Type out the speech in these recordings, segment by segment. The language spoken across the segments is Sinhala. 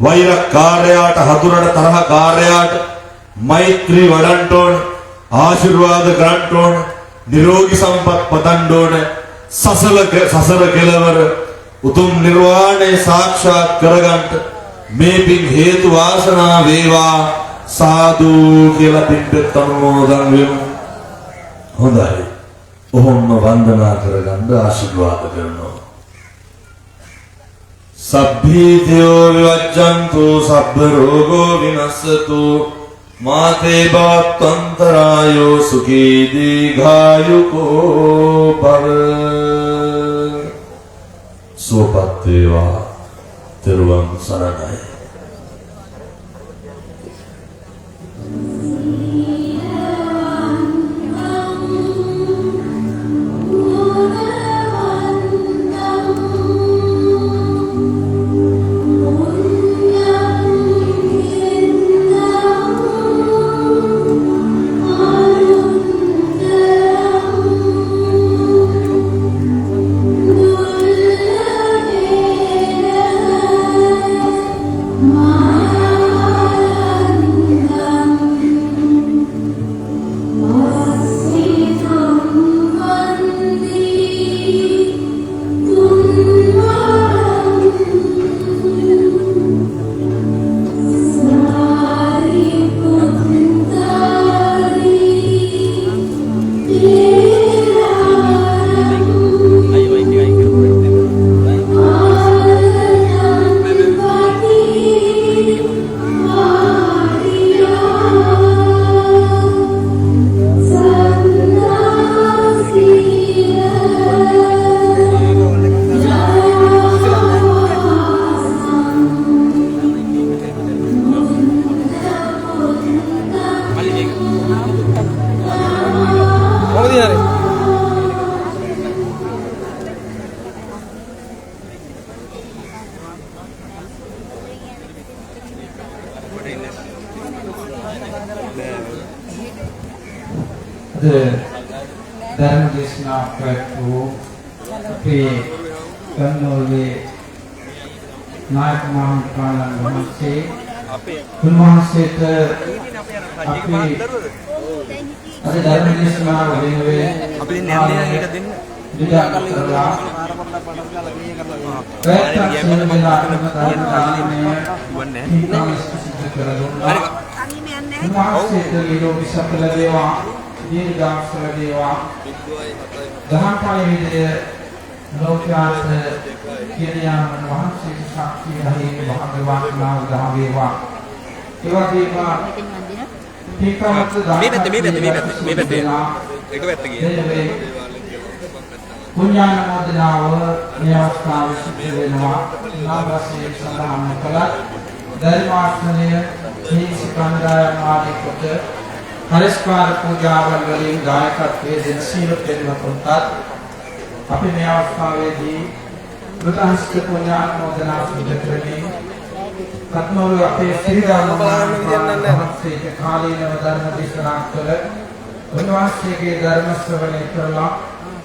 වෛරකාරයාට හතුරට තරහකාරයාට මෛත්‍රී වඩන්න ඕන ආශිර්වාද ගන්න ඕන නිරෝගී සම්පත් පතන්න ඕන සසර කෙලවර උතුම් නිර්වාණය සාක්ෂාත් කරගන්න මේ පින් හේතු වාසනා වේවා සාදු කියලා පිටත් අනුමෝදන් වෙමු. හොඳයි. ඔහොම වන්දනා කරගන්න ආශිර්වාද කරනවා. සබ්බීතියෝ විවච්ඡන්තු සබ්බ රෝගෝ විනස්සතු මාතේ භවත්වන්තරායෝ සුඛී දීඝායුකෝ භව. සෝපත් වේවා. තෙරුවන් සරණයි. धर्म देशना प्रभु पे कन्नौले नायक महापालन वंशे कुलवंशे अपने अरे धर्म देशना वेवे अपने नैन्या एक दिन जुदा करला प्रयत्न से मेरा धर्म काली में इनका सिद्ध कर दूंगा कुलवंशे लीलो विसकल देवा दीर्घाक्षर देवा दहापाले विदे लोक्यार्थ किरियान वහන්සේ साक्षी रही भगवान नाम दहावेवा एवा देवा ठिकावत එක පැත්ත ගියා පුණ්‍යාන මොදනාව මේ අවස්ථාවේ සිද්ධ වෙනවා නාම රසයේ සඳහන් කළා ධර්මාර්ථණය මේ සිකන්දායන් ආදී කොට හරිස්කාර පූජාවල් වලින් ගායකත්වයේ දෙන සීල පෙරවතුන්ටත් අපි මේ අවස්ථාවේදී බුද්ධහස්ත පුණ්‍යාන මොදනා සිදු කරමින් කත්මවල අපේ ශ්‍රීරාම මහන්සිය කාලීනව ධර්ම දේශනා කළ උන්වහන්සේගේ ධර්ම ශ්‍රවණය කරලා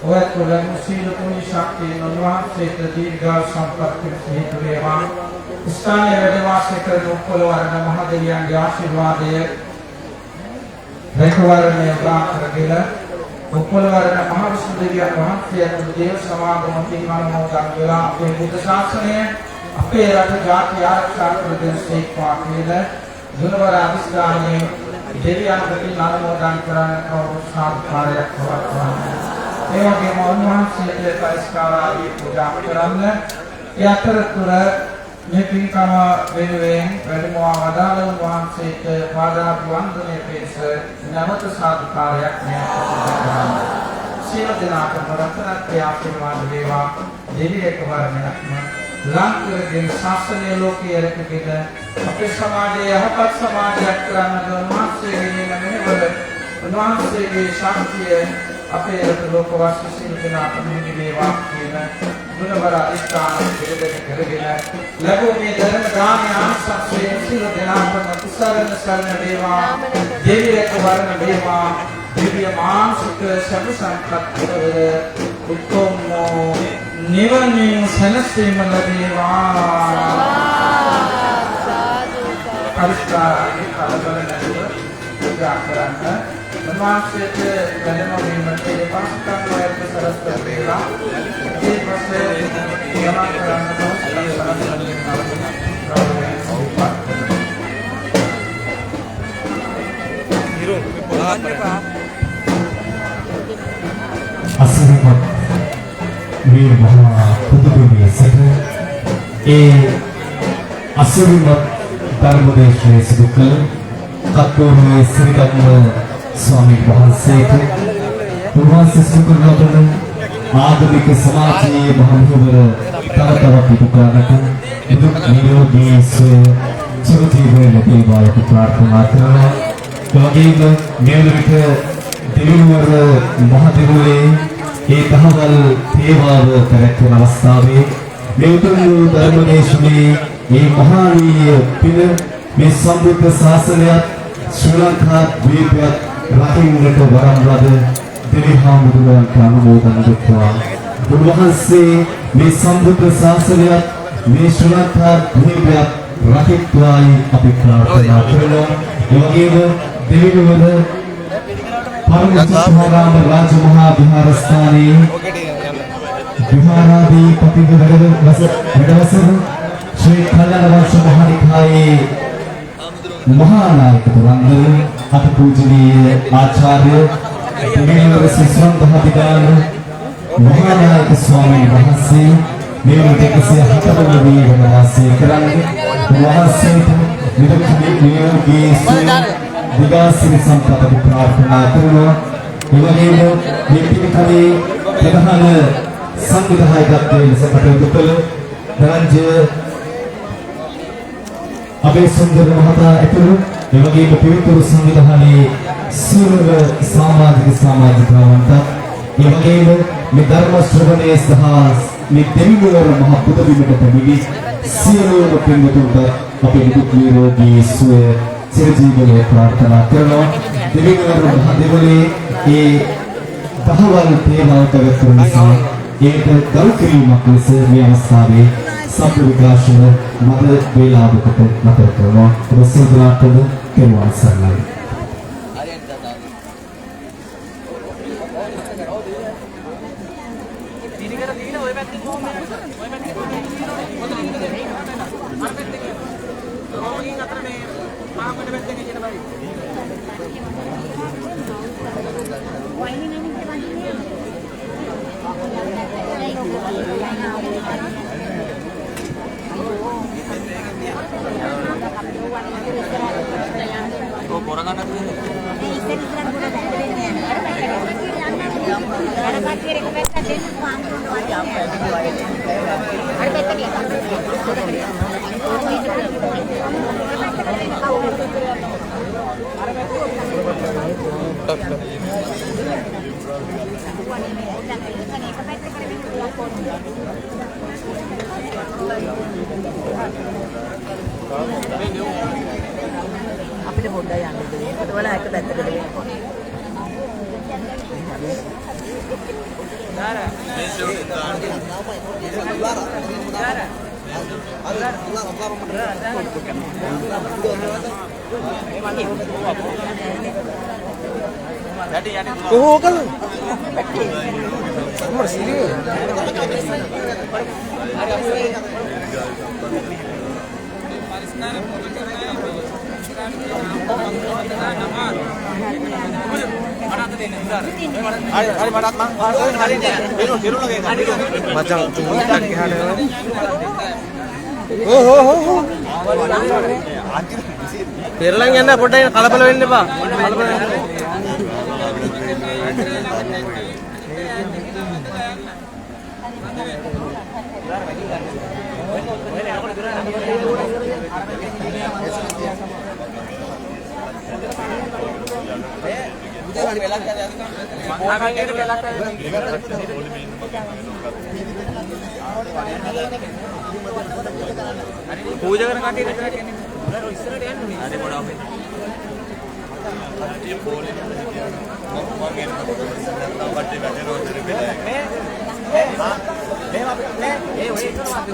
ඔය තුළ සීල පුණ්‍ය ශක්තිය උන්වහන්සේට දීර්ඝ සම්පත් හේතු වේවා. ස්ථානයේ වැඩ වාසය කරන උපලවරණ මහ දෙවියන්ගේ ආශිර්වාදය රැකවරණය උදාකරගෙන උපලවරණ මහ විසුද්ධි දෙවියන් වහන්සේට දේව සමාගම පින්වන්මෝදන් වෙලා අපේ බුද්ධ ශාසනය අපේ රට ජාතිය ආරක්ෂා කර දෙන සේක්වා කියලා දුරවර අධිෂ්ඨානයේ දෙවියන් ප්‍රති අනුමෝදන් කරන කෞරසාකාරයක් පවත්වනවා. ඒ වගේම උන්වහන්සේට පරිස්කාර ආදී පූජා කරන්න ඒ අතරතුර මේ පින්කම වෙනුවෙන් වැඩමවා වදාළ උන්වහන්සේට පාදා වන්දනය පිණිස නැවත සාදුකාරයක් මෙහෙම සියලු දෙනාටම රත්නත්‍රය ආශිර්වාද වේවා. දෙවියක වරණයක්ම ලංකරගෙන ශාසනය ලෝකයේ රැකගෙන අපේ සමාජයේ යහපත් සමාජයක් කරන්නට උන්වහන්සේගේ මෙහෙවර උන්වහන්සේගේ ශක්තිය අපේ ලෝක වාසී සියලු දෙනාටම හිමි වේවා කියන ගුණවර අධිෂ්ඨාන දෙදෙක කරගෙන ලැබූ මේ ධර්ම දානය ආශස්සේ සියලු දෙනාටම කුසලන සරණ වේවා. දෙවියක වරණ වේවා. දිව්‍ය මානසික සබ සංකප්ප උත්තම නිවනින් සැනසීම ලැබේවා. ඒකාගේ කලබල නැතුව පූජා කරන්න. උන්වහන්සේට වැඩම වීමට ඒ පස්කම් වලට සරස් කරලා ඒ පස්සේ යමක් කරන්න අසිරිමත් මේ මහා පුදුමයේ සිට ඒ අසිරිමත් ධර්මදේශයේ සිදු කළ කතෝලික සිරිගම්ම ස්වාමීන් වහන්සේට උන්වහන්සේ සිදු කරන ආගමික සමාජයේ මහනුවර තරතව පිටුකාරට දුක් නිරෝගී සුවය චිරජීවනයේ ලැබේවා යන ප්‍රාර්ථනා කරනවා. වගේම මේ විට දෙවිවර මහදෙවියන් ඒ දහවල් තේවාව පැවැත්වන අවස්ථාවේ මේ උතුම් ධර්මදේශනයේ මේ මහානීය පින මේ සම්බුද්ධ ශාසනයත් ශ්‍රී ලංකා ද්වීපයත් රකින්නට වරම් ලද දෙවි හාමුදුරුවන්ට අනුමෝදන් වෙත්වා. උන්වහන්සේ මේ සම්බුද්ධ ශාසනයත් මේ ශ්‍රී ලංකා ද්වීපයත් රකිත්වායි අපි ප්‍රාර්ථනා කරනවා. ඒ වගේම දෙවිවර පරමචිත්තාරාම රාජමහා විහාරස්ථානයේ විහාරාධිපති වැඩවසන ශ්‍රී කල්යාණ වංශ මහානිකායේ මහානායක තුරන්දර අතිපූජනීය ආචාර්ය දෙවිවර සිසුන්දහදිගාන මහානායක ස්වාමීන් වහන්සේ මේ දෙකසේ හතරවෙනි වනවාසය කරන්නේ වහන්සේට නිරෝගී සුවය දිගාසිරි සම්පත ප්‍රාර්ථනා කරනවා. ඒ වගේම මේ පිටකලේ ප්‍රධාන සංවිධායකත්වයේ ලෙස කටයුතු කළ රාජ්‍ය අපේ සුන්දර මහතා ඇතුළු ඒ වගේම පිරිතුරු සංවිධානයේ සියලුම සමාජිකවන්ට ඒ වගේම මේ ධර්ම ශ්‍රවණයේ සහ මේ දෙවිවර මහ පුදබිමට පැමිණි සියලුම පින්වතුන්ට අපේ දුක් නිරෝගී සුවය චිරජීවනයේ ප්‍රාර්ථනා කරනවා. දෙවිවර මහ දෙවියනේ ඒ දහවල් තේමාව පැවැත්වුණු නිසා ඒකට ගරු කිරීමක් ලෙස මේ අවස්ථාවේ සම්පූර්ණ විකාශන මද වේලාවකට නතර කරනවා. ඔබ සියලුමටම කෙරුවන් සරණයි. අපිට පොඩ්ඩක් යන්න දෙන්න. ඒකට වල එක පැත්තකට වෙන්න. පෙරලන් යන්න පොඩ්ඩක් කලබල වෙන්න එපා. කලබල වෙන්න. पूजा करना काटी रहता है क्या नहीं इस तरह डैन अरे बड़ा हो ये बोले मगे बट्टे बैठे रोड पे मैं ए वही करो आप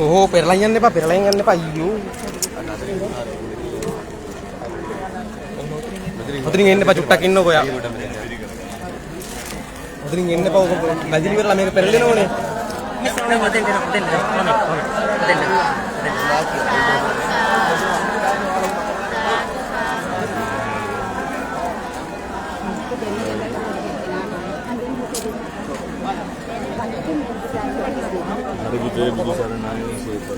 Oh, perlayan nih Pak, ayo. Odring ini Pak cuktakin no ya. Odring ini Pak, bajil biar lama perlin nih. Ada gitu ya bisa nangis itu.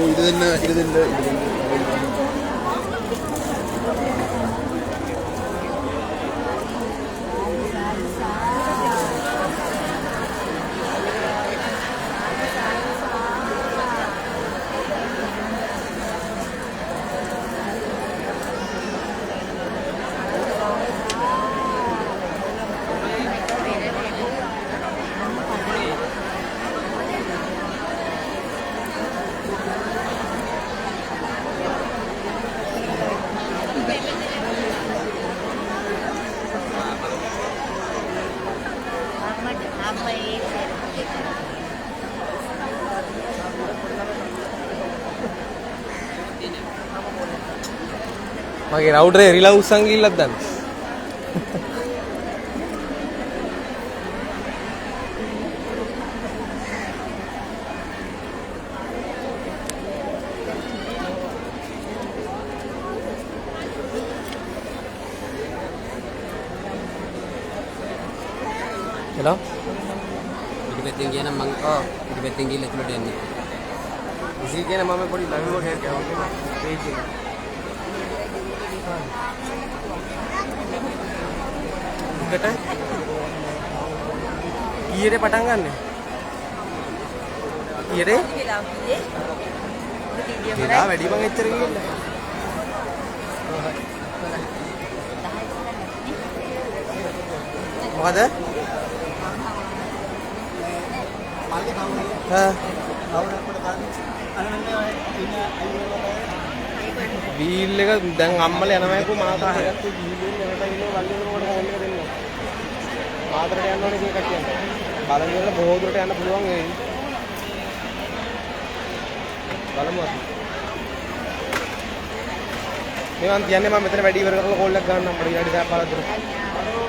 ഇത് തന്നെ Makin outre rila usang gila dan. Hello? tinggi na mangko di tinggi le tulen ni इसी के नाम में बड़ी लगी वो क्या पेज बेटा ये रे पटांगन ने ये रे kita wedi bang ecer iki මොකද වීල් එක දැන් අම්මල යනවායිකෝ මාතර හයත් වීල් එක එකට ඉන්න වල්ලේ කොට ෆෝන් එක දෙන්න මාතරට යන්න ඕනේ කියන කට්ටිය බලමු වල බොහෝ දුරට යන්න පුළුවන් වෙයි බලමු අපි මේ මන් කියන්නේ මම මෙතන වැඩි ඉවර කරලා කෝල් එකක් ගන්නම් අපිට ඊට පස්සේ බලද්දි